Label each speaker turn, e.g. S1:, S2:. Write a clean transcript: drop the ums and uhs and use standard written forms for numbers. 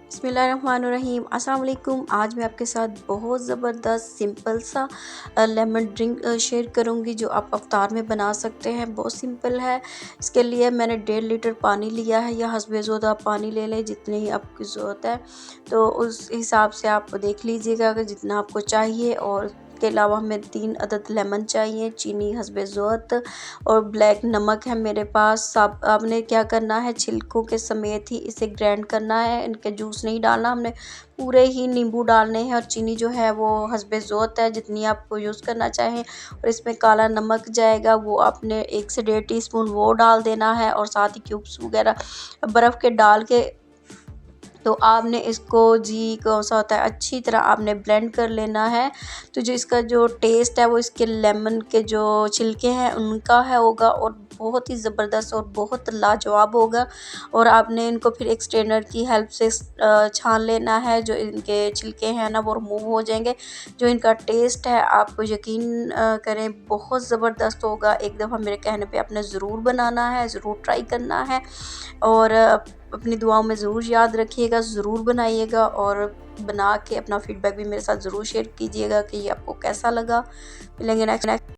S1: बिस्मिल्लाहिर्रहमानिर्रहीम। अस्सलाम वालेकुम। आज मैं आपके साथ बहुत ज़बरदस्त सिंपल सा लेमन ड्रिंक शेयर करूंगी जो आप अफ्तार में बना सकते हैं। बहुत सिंपल है। इसके लिए मैंने 1.5 लीटर पानी लिया है, या हस्बे ज़रूरत आप पानी ले लें जितनी ही आपकी ज़रूरत है, तो उस हिसाब से आप देख लीजिएगा कि जितना आपको चाहिए। और के अलावा हमें 3 अदद लेमन चाहिए, चीनी हस्बे ज़रूरत, और ब्लैक नमक है मेरे पास। सब आपने क्या करना है, छिलकों के समेत ही इसे ग्राइंड करना है, इनके जूस नहीं डालना, हमने पूरे ही नींबू डालने हैं। और चीनी जो है वो हस्बे ज़रूरत है, जितनी आपको यूज़ करना चाहें। और इसमें काला नमक जाएगा, वो आपने 1 से 1.5 टीस्पून वो डाल देना है, और साथ ही क्यूब्स वगैरह बर्फ़ के डाल के तो आपने इसको जी कौन सा होता है अच्छी तरह आपने ब्लेंड कर लेना है। तो जो इसका जो टेस्ट है वो इसके लेमन के जो छिलके हैं उनका है होगा, और बहुत ही ज़बरदस्त और बहुत लाजवाब होगा। और आपने इनको फिर एक स्ट्रेनर की हेल्प से छान लेना है। जो इनके छिलके हैं ना वो रिमूव हो जाएंगे। जो इनका टेस्ट है आपको यकीन करें बहुत ज़बरदस्त होगा। एक दफ़ा मेरे कहने पे आपने ज़रूर बनाना है, ज़रूर ट्राई करना है। और अपनी दुआओं में ज़रूर याद रखिएगा, ज़रूर बनाइएगा, और बना के अपना फीडबैक भी मेरे साथ ज़रूर शेयर कीजिएगा कि ये आपको कैसा लगा। मिलेंगे नेक्स्ट